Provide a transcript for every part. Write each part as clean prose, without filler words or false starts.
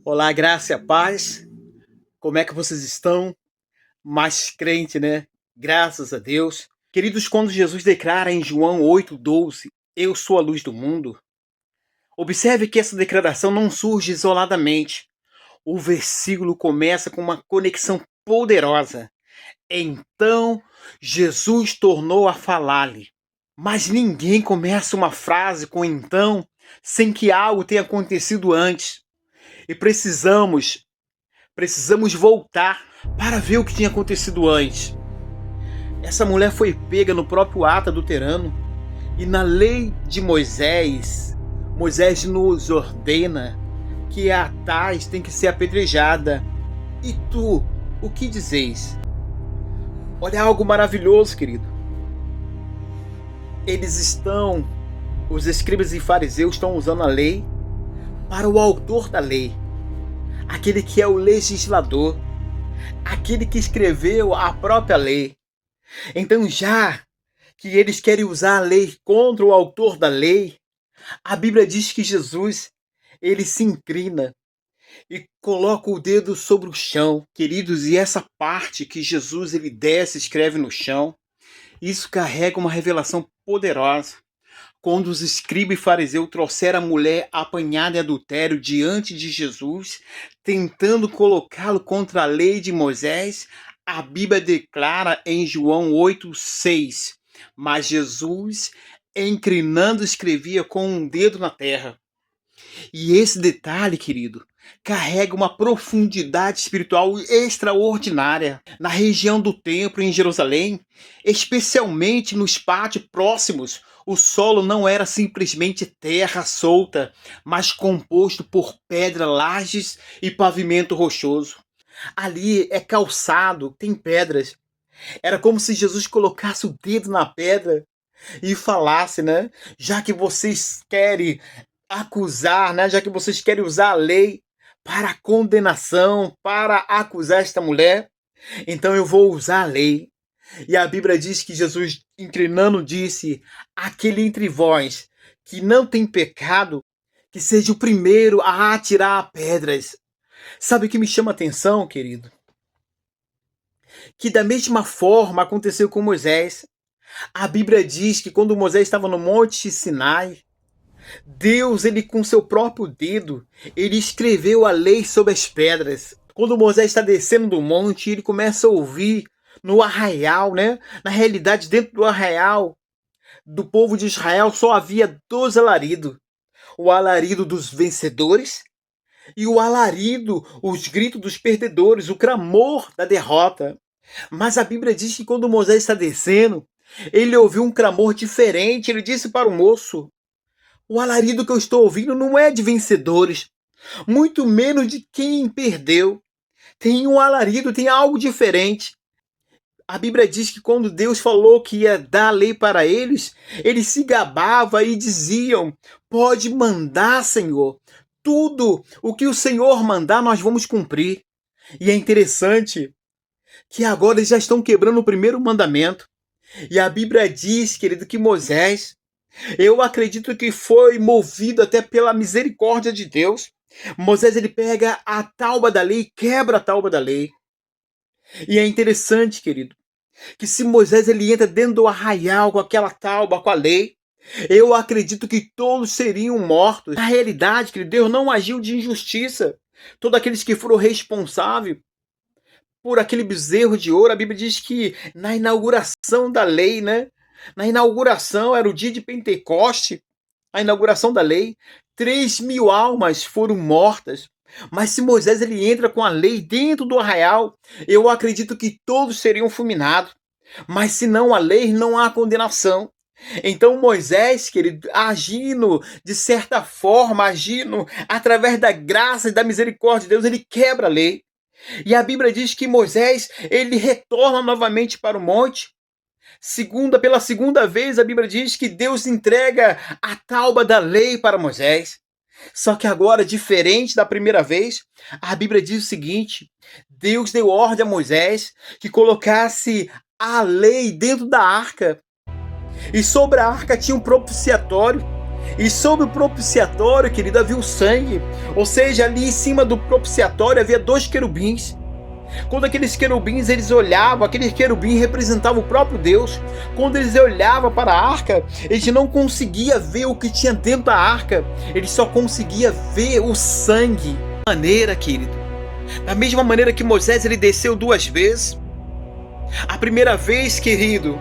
Olá, graça e a paz. Como é que vocês estão? Mais crente, né? Graças a Deus. Queridos, quando Jesus declara em João 8,12, eu sou a luz do mundo, observe que essa declaração não surge isoladamente. O versículo começa com uma conexão poderosa. Então, Jesus tornou a falar-lhe. Mas ninguém começa uma frase com então sem que algo tenha acontecido antes. E precisamos voltar para ver o que tinha acontecido antes. Essa mulher foi pega no próprio ato adulterano e na lei de Moisés, Moisés nos ordena que a tais tem que ser apedrejada. E tu, o que dizeis? Olha algo maravilhoso, querido. Os escribas e fariseus estão usando a lei para o autor da lei, aquele que é o legislador, aquele que escreveu a própria lei. Então, já que eles querem usar a lei contra o autor da lei, a Bíblia diz que Jesus, ele se inclina e coloca o dedo sobre o chão, queridos, e essa parte que Jesus ele desce, escreve no chão, isso carrega uma revelação poderosa. Quando os escribas e fariseus trouxeram a mulher apanhada em adultério diante de Jesus, tentando colocá-lo contra a lei de Moisés, a Bíblia declara em João 8,6: mas Jesus, inclinando, escrevia com um dedo na terra. E esse detalhe, querido, carrega uma profundidade espiritual extraordinária. Na região do templo em Jerusalém, especialmente nos pátios próximos, o solo não era simplesmente terra solta, mas composto por pedra, lajes e pavimento rochoso. Ali é calçado, tem pedras. Era como se Jesus colocasse o dedo na pedra e falasse, né? Já que vocês querem acusar, né? Já que vocês querem usar a lei para condenação, para acusar esta mulher, então eu vou usar a lei. E a Bíblia diz que Jesus, inclinando, disse: aquele entre vós que não tem pecado, que seja o primeiro a atirar pedras. Sabe o que me chama a atenção, querido? Que da mesma forma aconteceu com Moisés. A Bíblia diz que quando Moisés estava no Monte Sinai, Deus, ele com seu próprio dedo, ele escreveu a lei sobre as pedras. Quando Moisés está descendo do monte, ele começa a ouvir no arraial, né? Na realidade, dentro do arraial do povo de Israel só havia dois alaridos: o alarido dos vencedores e o alarido, os gritos dos perdedores, o clamor da derrota. Mas a Bíblia diz que quando Moisés está descendo, ele ouviu um clamor diferente. Ele disse para o moço: o alarido que eu estou ouvindo não é de vencedores, muito menos de quem perdeu. Tem um alarido, tem algo diferente. A Bíblia diz que quando Deus falou que ia dar a lei para eles se gabavam e diziam: pode mandar, Senhor. Tudo o que o Senhor mandar, nós vamos cumprir. E é interessante que agora eles já estão quebrando o primeiro mandamento. E a Bíblia diz, querido, que Moisés, eu acredito que foi movido até pela misericórdia de Deus. Moisés, ele pega a tábua da lei, quebra a tábua da lei. E é interessante, querido, que se Moisés ele entra dentro do arraial com aquela tábua, com a lei, eu acredito que todos seriam mortos. Na realidade, querido, Deus não agiu de injustiça. Todos aqueles que foram responsáveis por aquele bezerro de ouro, a Bíblia diz que na inauguração da lei, né? Na inauguração, era o dia de Pentecoste, a inauguração da lei, 3.000 almas foram mortas. Mas se Moisés ele entra com a lei dentro do arraial, eu acredito que todos seriam fulminados. Mas se não há lei, não há condenação. Então Moisés, querido, agindo de certa forma, agindo através da graça e da misericórdia de Deus, ele quebra a lei. E a Bíblia diz que Moisés, ele retorna novamente para o monte. Pela segunda vez, a Bíblia diz que Deus entrega a tábua da lei para Moisés. Só que agora, diferente da primeira vez, a Bíblia diz o seguinte: Deus deu ordem a Moisés que colocasse a lei dentro da arca. E sobre a arca tinha um propiciatório. E sobre o propiciatório, querido, havia o sangue. Ou seja, ali em cima do propiciatório havia 2 querubins. Quando aqueles querubins eles olhavam, aquele querubim representava o próprio Deus. Quando eles olhavam para a arca, eles não conseguiam ver o que tinha dentro da arca. Eles só conseguiam ver o sangue. Da mesma maneira que Moisés ele desceu 2 vezes. A primeira vez, querido,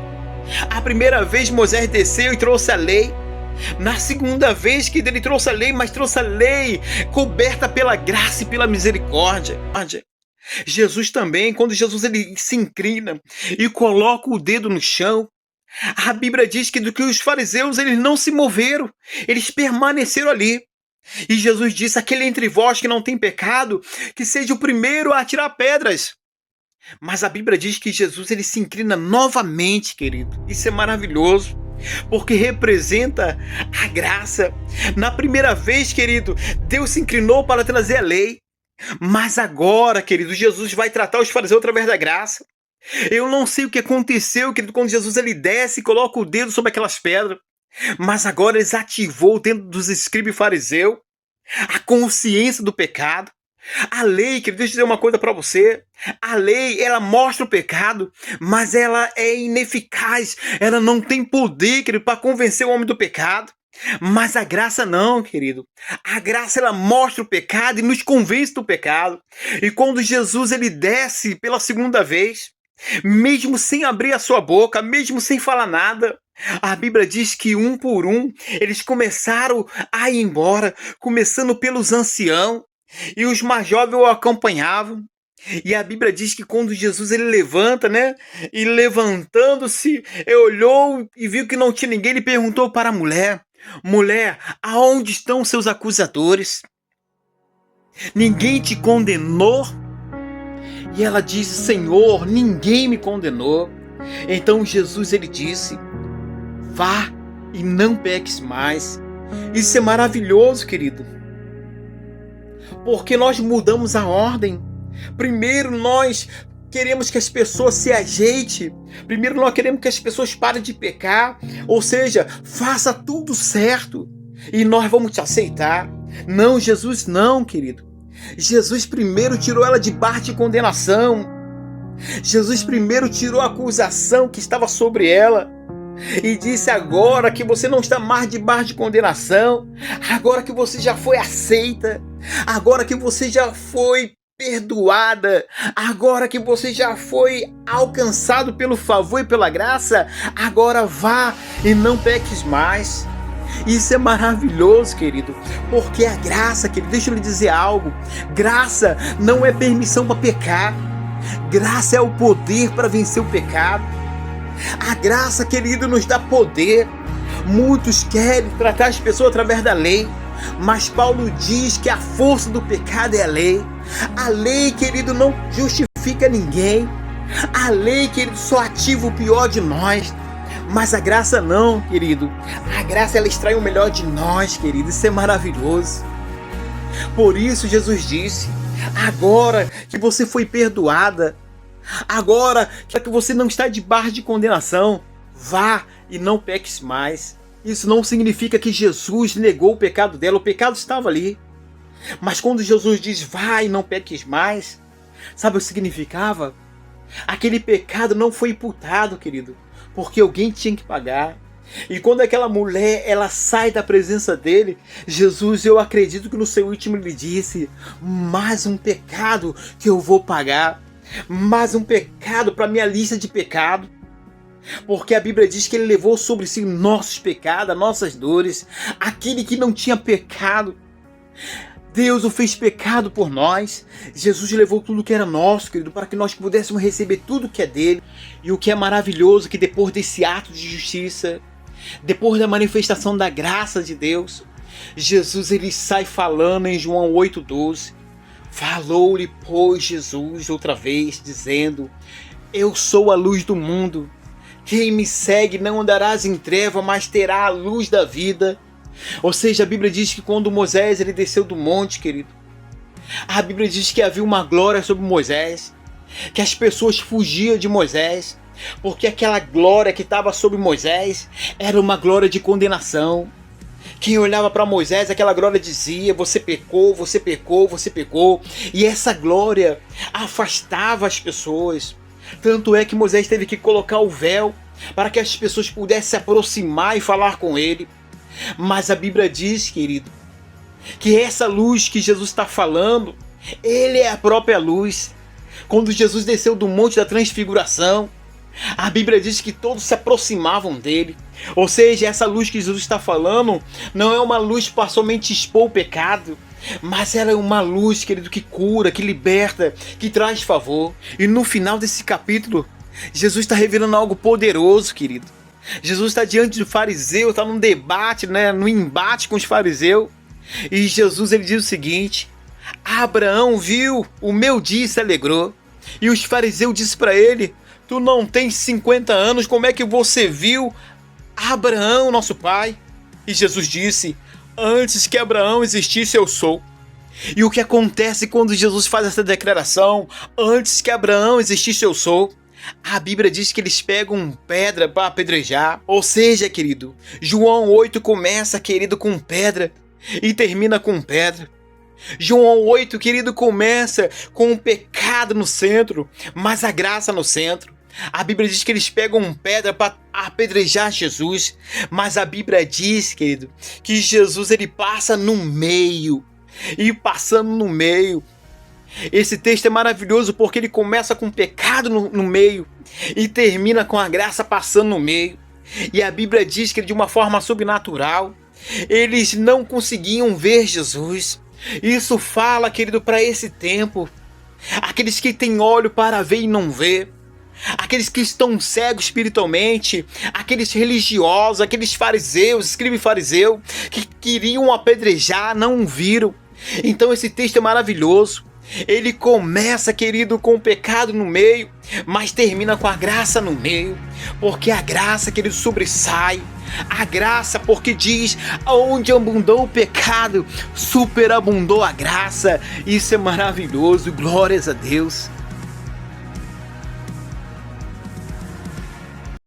Moisés desceu e trouxe a lei. Na segunda vez que ele trouxe a lei, mas trouxe a lei coberta pela graça e pela misericórdia. Jesus também, quando Jesus ele se inclina e coloca o dedo no chão, a Bíblia diz que os fariseus eles não se moveram, eles permaneceram ali. E Jesus disse: aquele entre vós que não tem pecado, que seja o primeiro a atirar pedras. Mas a Bíblia diz que Jesus ele se inclina novamente, querido. Isso é maravilhoso, porque representa a graça. Na primeira vez, querido, Deus se inclinou para trazer a lei. Mas agora, querido, Jesus vai tratar os fariseus através da graça. Eu não sei o que aconteceu, querido, quando Jesus ele desce e coloca o dedo sobre aquelas pedras. Mas agora eles ativou dentro dos escribas e fariseus a consciência do pecado. A lei, querido, deixa eu dizer uma coisa para você. A lei, ela mostra o pecado, mas ela é ineficaz. Ela não tem poder, querido, para convencer o homem do pecado. Mas a graça não, querido. A graça ela mostra o pecado e nos convence do pecado. E quando Jesus ele desce pela segunda vez, mesmo sem abrir a sua boca, mesmo sem falar nada, a Bíblia diz que um por um eles começaram a ir embora, começando pelos anciãos, e os mais jovens o acompanhavam. E a Bíblia diz que quando Jesus ele levanta, né? E levantando-se, ele olhou e viu que não tinha ninguém, ele perguntou para a mulher: mulher, aonde estão seus acusadores? Ninguém te condenou? E ela disse: Senhor, ninguém me condenou. Então Jesus ele disse: vá e não peques mais. Isso é maravilhoso, querido, porque nós mudamos a ordem. Primeiro nós queremos que as pessoas se ajeitem. Primeiro nós queremos que as pessoas parem de pecar. Ou seja, faça tudo certo e nós vamos te aceitar. Não, Jesus não, querido. Jesus primeiro tirou ela debaixo de condenação. Jesus primeiro tirou a acusação que estava sobre ela. E disse: agora que você não está mais debaixo de condenação, agora que você já foi aceita, agora que você já foi perdoada, agora que você já foi alcançado pelo favor e pela graça, agora vá e não peques mais. Isso é maravilhoso, querido, porque a graça, querido, deixa eu lhe dizer algo: graça não é permissão para pecar, graça é o poder para vencer o pecado. A graça, querido, nos dá poder. Muitos querem tratar as pessoas através da lei, mas Paulo diz que a força do pecado é a lei. A lei, querido, não justifica ninguém. A lei, querido, só ativa o pior de nós. Mas a graça não, querido. A graça ela extrai o melhor de nós, querido. Isso é maravilhoso. Por isso Jesus disse: agora que você foi perdoada, agora que você não está debaixo de condenação, vá e não peques mais. Isso não significa que Jesus negou o pecado dela. O pecado estava ali. Mas quando Jesus diz: vá e não peques mais, sabe o que significava? Aquele pecado não foi imputado, querido, porque alguém tinha que pagar. E quando aquela mulher ela sai da presença dele, Jesus, eu acredito que no seu último ele disse: mais um pecado que eu vou pagar, mais um pecado para minha lista de pecado. Porque a Bíblia diz que ele levou sobre si nossos pecados, nossas dores. Aquele que não tinha pecado, Deus o fez pecado por nós. Jesus levou tudo que era nosso, querido, para que nós pudéssemos receber tudo que é dele. E o que é maravilhoso é que depois desse ato de justiça, depois da manifestação da graça de Deus, Jesus ele sai falando em João 8,12. Falou-lhe, pois, Jesus outra vez, dizendo: eu sou a luz do mundo. Quem me segue não andarás em treva, mas terá a luz da vida. Ou seja, a Bíblia diz que quando Moisés ele desceu do monte, querido, a Bíblia diz que havia uma glória sobre Moisés, que as pessoas fugiam de Moisés, porque aquela glória que estava sobre Moisés era uma glória de condenação. Quem olhava para Moisés, aquela glória dizia: você pecou, você pecou, você pecou. E essa glória afastava as pessoas. Tanto é que Moisés teve que colocar o véu para que as pessoas pudessem se aproximar e falar com ele. Mas a Bíblia diz, querido, que essa luz que Jesus está falando, ele é a própria luz. Quando Jesus desceu do Monte da Transfiguração, a Bíblia diz que todos se aproximavam dele. Ou seja, essa luz que Jesus está falando não é uma luz para somente expor o pecado, mas ela é uma luz, querido, que cura, que liberta, que traz favor. E no final desse capítulo, Jesus está revelando algo poderoso, querido. Jesus está diante do fariseu, está num debate, no embate com os fariseus. E Jesus, ele diz o seguinte: Abraão viu o meu dia e se alegrou. E os fariseus disseram para ele: tu não tens 50 anos, como é que você viu Abraão, nosso pai? E Jesus disse: antes que Abraão existisse, eu sou. E o que acontece quando Jesus faz essa declaração, antes que Abraão existisse, eu sou? A Bíblia diz que eles pegam pedra para apedrejar. Ou seja, querido, João 8 começa, querido, com pedra e termina com pedra. João 8, querido, começa com o pecado no centro, mas a graça no centro. A Bíblia diz que eles pegam pedra para apedrejar Jesus, mas a Bíblia diz, querido, que Jesus, ele passa no meio. E passando no meio, esse texto é maravilhoso porque ele começa com o pecado no meio e termina com a graça passando no meio. E a Bíblia diz que de uma forma sobrenatural eles não conseguiam ver Jesus. Isso fala, querido, para esse tempo. Aqueles que têm olho para ver e não ver. Aqueles que estão cegos espiritualmente. Aqueles religiosos, aqueles fariseus, escriba e fariseu, que queriam apedrejar, não viram. Então esse texto é maravilhoso. Ele começa, querido, com o pecado no meio, mas termina com a graça no meio. Porque a graça, querido, sobressai. A graça, porque diz: onde abundou o pecado, superabundou a graça. Isso é maravilhoso, glórias a Deus.